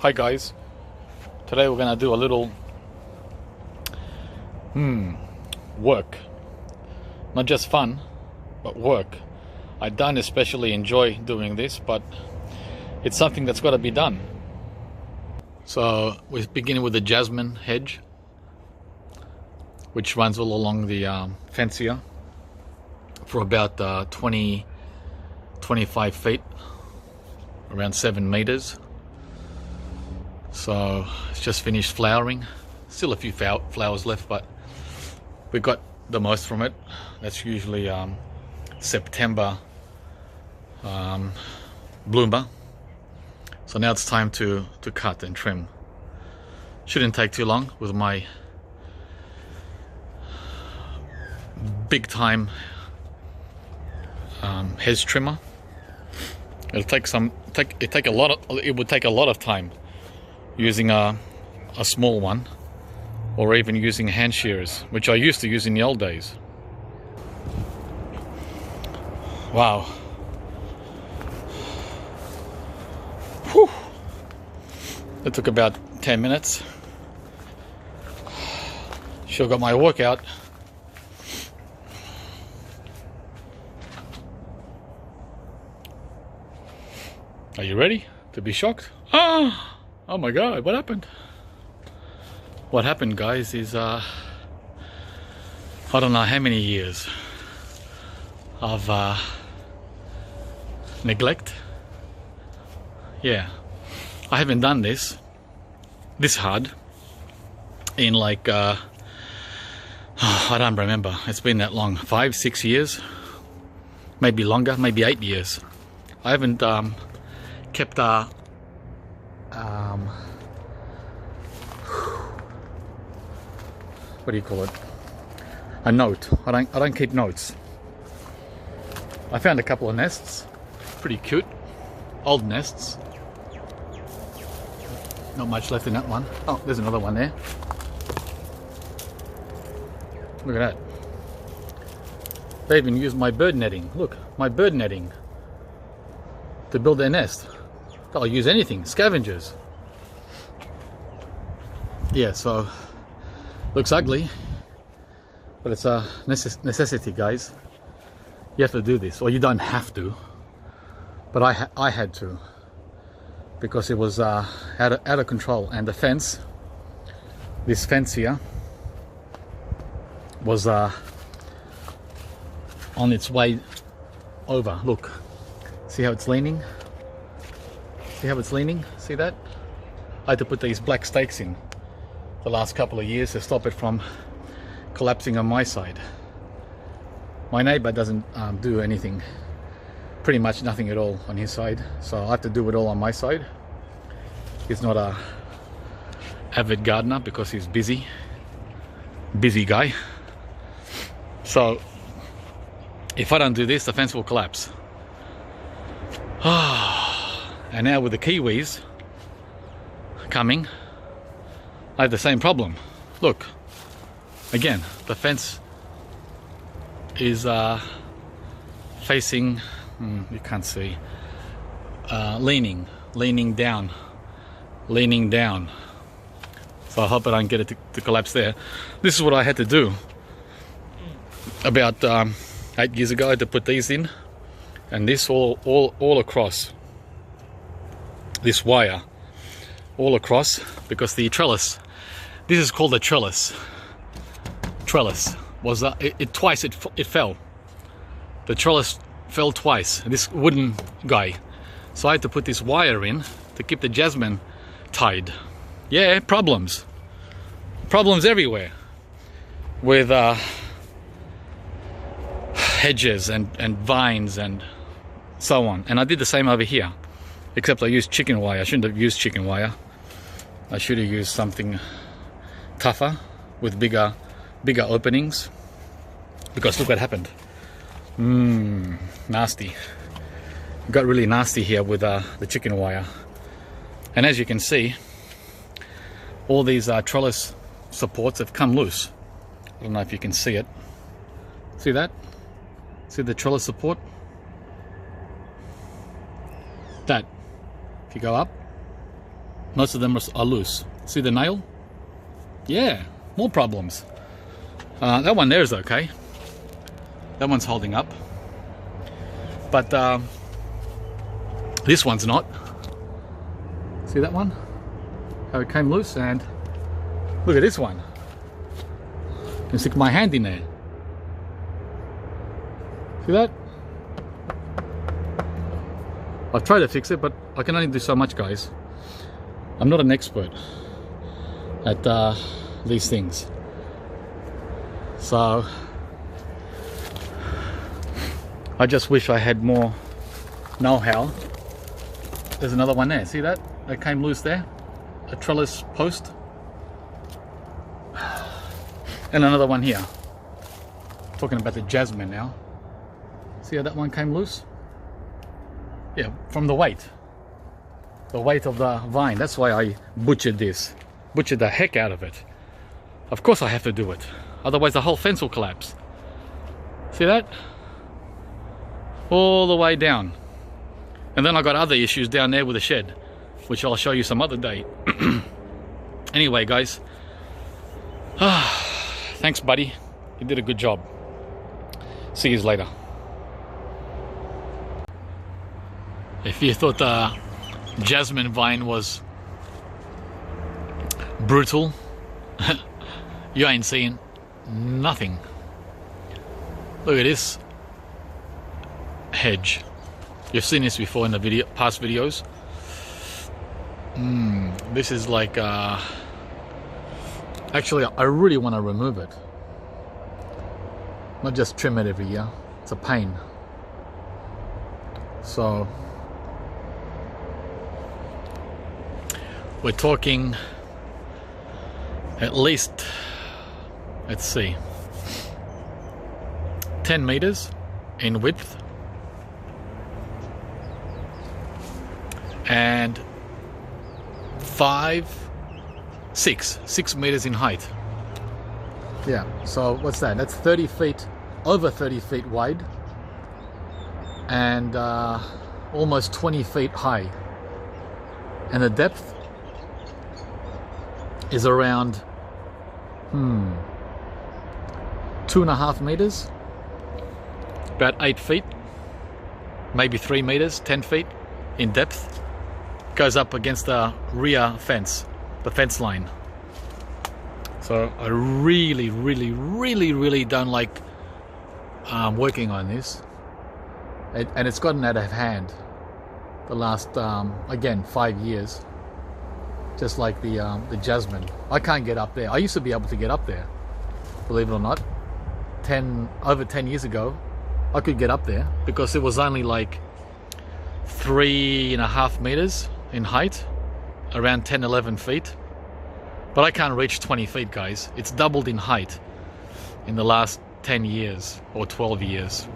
Hi guys, today we're gonna do a little work. Not just fun, but work. I don't especially enjoy doing this, but it's something that's got to be done. So we're beginning with the Jasmine hedge, which runs all along the fence here for about 25 feet, around 7 meters. So it's just finished flowering. Still a few flowers left, but we got the most from it. That's usually September bloomer. So now it's time to cut and trim. Shouldn't take too long with my big time hedge trimmer. It would take a lot of time using a small one, or even using hand shearers, which I used to use in the old days. Wow. Whew. It took about 10 minutes. Sure got my workout. Are you ready to be shocked? Oh my god, what happened? What happened, guys, is I don't know how many years of neglect. Yeah, I haven't done this hard in like I don't remember. It's been that long, 5-6 years, maybe longer, maybe 8 years. I haven't kept what do you call it? A note. I don't keep notes. I found a couple of nests, pretty cute, old nests. Not much left in that one. Oh, there's another one there. Look at that. They even used my bird netting. Look, my bird netting to build their nest. They'll use anything, scavengers. Yeah, so looks ugly, but it's a necessity, guys. You have to do this, or you don't have to, but I had to, because it was out of control. And the fence, this fence here, was on its way over. Look, see how it's leaning? See how it's leaning? See that? I had to put these black stakes in the last couple of years to stop it from collapsing on my side. My neighbor doesn't do anything, pretty much nothing at all on his side, so I have to do it all on my side. He's not a avid gardener because he's busy guy. So if I don't do this, the fence will collapse. And now with the kiwis coming, I have the same problem. Look, again, the fence is facing, you can't see, leaning down. So I hope I don't get it to collapse there. This is what I had to do about 8 years ago. I had to put these in, and this all across this wire, all across, because the trellis, this is called a trellis was twice it fell. The trellis fell twice, this wooden guy. So I had to put this wire in to keep the jasmine tied. Yeah, problems everywhere with hedges and vines and so on. And I did the same over here, except I used chicken wire. I shouldn't have used chicken wire. I should have used something tougher with bigger openings, because look what happened. Nasty. It got really nasty here with the chicken wire. And as you can see, all these trellis supports have come loose. I don't know if you can see it. See that? See the trellis support? That. If you go up, Most of them are loose. See the nail? Yeah, more problems. That one there is okay. That one's holding up. But this one's not. See that one? How it came loose, and look at this one. I can stick my hand in there. See that? I've tried to fix it, but I can only do so much, guys. I'm not an expert at these things. So I just wish I had more know-how. There's another one there. See that? That came loose there. A trellis post. And another one here. Talking about the Jasmine now. See how that one came loose? Yeah, from the weight. The weight of the vine. That's why I butchered this. Butchered the heck out of it. Of course I have to do it. Otherwise the whole fence will collapse. See that? All the way down. And then I got other issues down there with the shed, which I'll show you some other day. Anyway, guys. Thanks, buddy. You did a good job. See you later. If you thought the Jasmine vine was brutal, you ain't seen nothing. Look at this hedge. You've seen this before in the past videos. This is like actually I really want to remove it, not just trim it every year. It's a pain. So we're talking at least, let's see, 10 meters in width and 6 meters in height. Yeah, so what's that? That's 30 feet, over 30 feet wide, and almost 20 feet high. And the depth is around 2.5 meters, about 8 feet, maybe 3 meters, 10 feet in depth. Goes up against the rear fence, the fence line. So I really don't like working on this, and it's gotten out of hand the last again 5 years. Just like the Jasmine, I can't get up there. I used to be able to get up there, believe it or not. Over 10 years ago, I could get up there because it was only like 3.5 meters in height, around 10-11 feet. But I can't reach 20 feet, guys. It's doubled in height in the last 10 years or 12 years.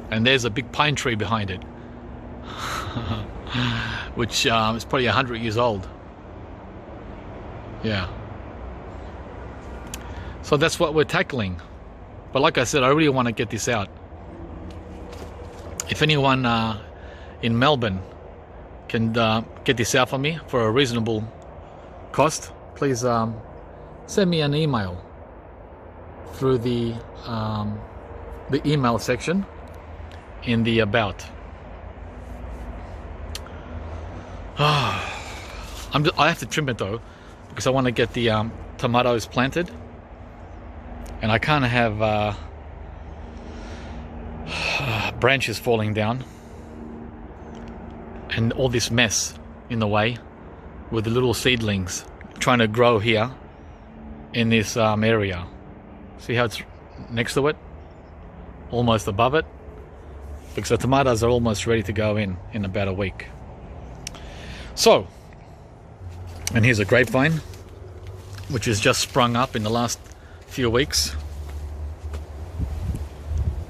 And there's a big pine tree behind it, which is probably 100 years old. Yeah. So that's what we're tackling. But like I said, I really want to get this out. If anyone in Melbourne can get this out for me for a reasonable cost, please send me an email through the email section in the about. I have to trim it though, because I want to get the tomatoes planted, and I can't have branches falling down and all this mess in the way with the little seedlings trying to grow here in this area. See how it's next to it, almost above it, because the tomatoes are almost ready to go in about a week. So, and here's a grapevine which has just sprung up in the last few weeks.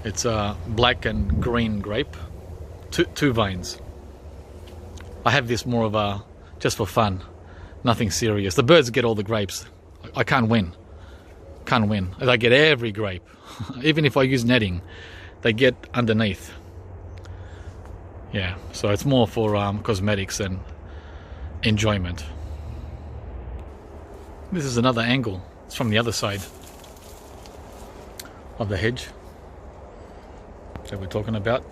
It's a black and green grape, two vines. I have this more of a just for fun, nothing serious. The birds get all the grapes. I can't win. They get every grape. Even if I use netting, they get underneath. Yeah, so it's more for cosmetics enjoyment. This is another angle. It's from the other side of the hedge that we're talking about.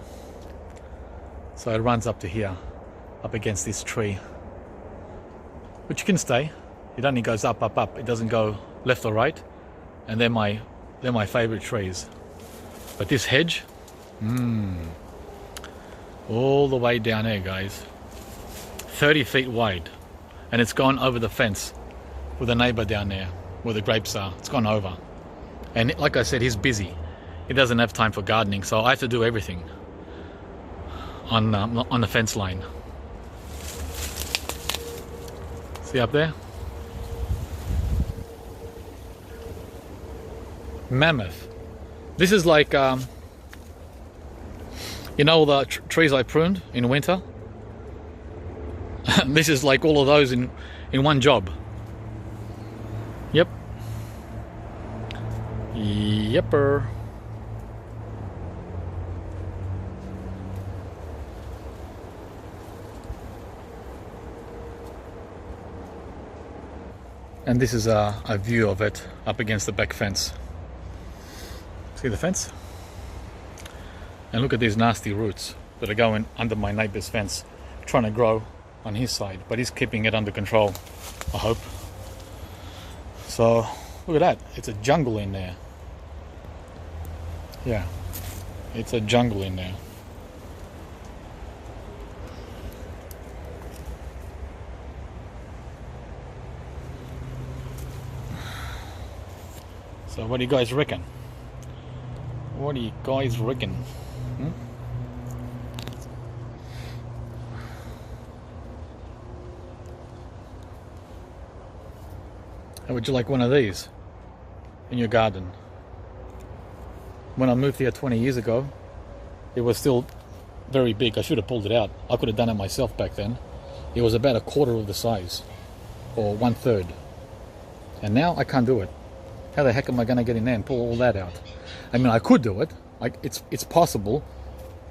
So it runs up to here, up against this tree, which can stay. It only goes up, up, up. It doesn't go left or right. And they're my favorite trees. But this hedge, all the way down there, guys, 30 feet wide, and it's gone over the fence with a neighbor down there where the grapes are. It's gone over, and like I said, he's busy. He doesn't have time for gardening, so I have to do everything on the fence line. See up there? Mammoth. This is like you know, the trees I pruned in winter. This is like all of those in one job. Yep. Yepper. And this is a view of it up against the back fence. See the fence? And look at these nasty roots that are going under my neighbor's fence, trying to grow on his side, but he's keeping it under control, I hope. So look at that, it's a jungle in there. Yeah, it's a jungle in there. So what do you guys reckon? What do you guys reckon? How would you like one of these in your garden? When I moved here 20 years ago, it was still very big. I should have pulled it out. I could have done it myself back then. It was about a quarter of the size, or 1/3. And now I can't do it. How the heck am I going to get in there and pull all that out? I mean, I could do it. It's possible,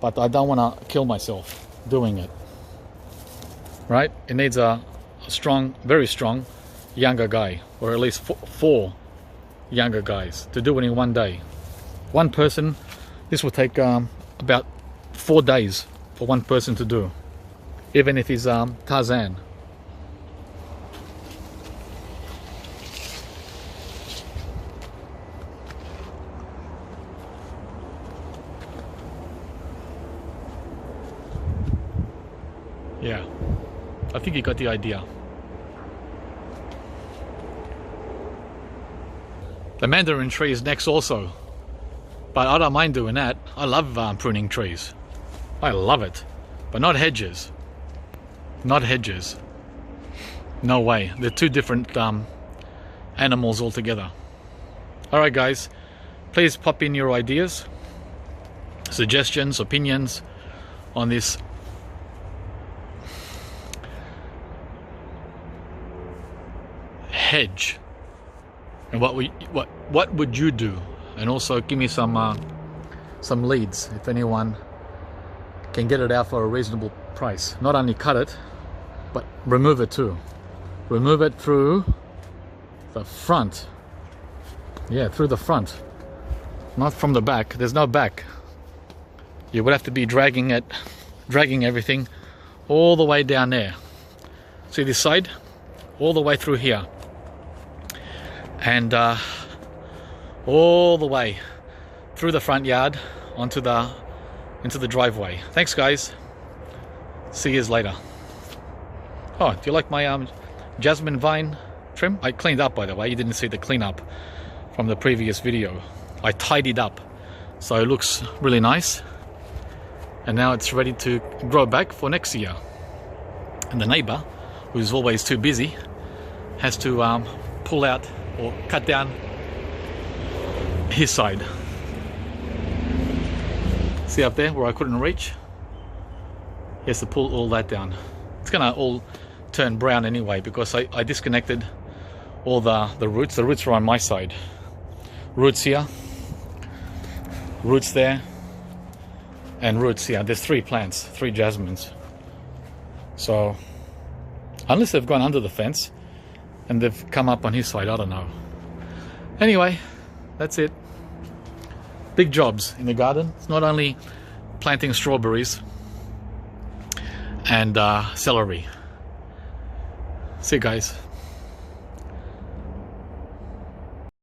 but I don't want to kill myself doing it. Right? It needs a strong, very strong, younger guy, or at least four younger guys to do it in one day. One person, this will take about 4 days for one person to do, even if he's Tarzan. Yeah, I think you got the idea. The mandarin tree is next also, but I don't mind doing that. I love pruning trees. I love it, but not hedges. Not hedges. No way. They're two different animals altogether. Alright guys, please pop in your ideas, suggestions, opinions on this hedge, and what would you do? And also give me some leads if anyone can get it out for a reasonable price. Not only cut it, but remove it too. Remove it through the front. Yeah, through the front, not from the back. There's no back. You would have to be dragging everything all the way down there. See this side? All the way through here. And all the way through the front yard into the driveway. Thanks guys. See you later. Oh, do you like my jasmine vine trim? I cleaned up, by the way. You didn't see the cleanup from the previous video. I tidied up, so it looks really nice. And now it's ready to grow back for next year. And the neighbor, who's always too busy, has to pull out or cut down his side. See up there where I couldn't reach? He has to pull all that down. It's gonna all turn brown anyway because I disconnected all the roots. The roots are on my side. Roots here, roots there, and roots here. There's 3 plants, 3 jasmines. So Unless they've gone under the fence and they've come up on his side, I don't know. Anyway, that's it. Big jobs in the garden. It's not only planting strawberries and celery. See you guys.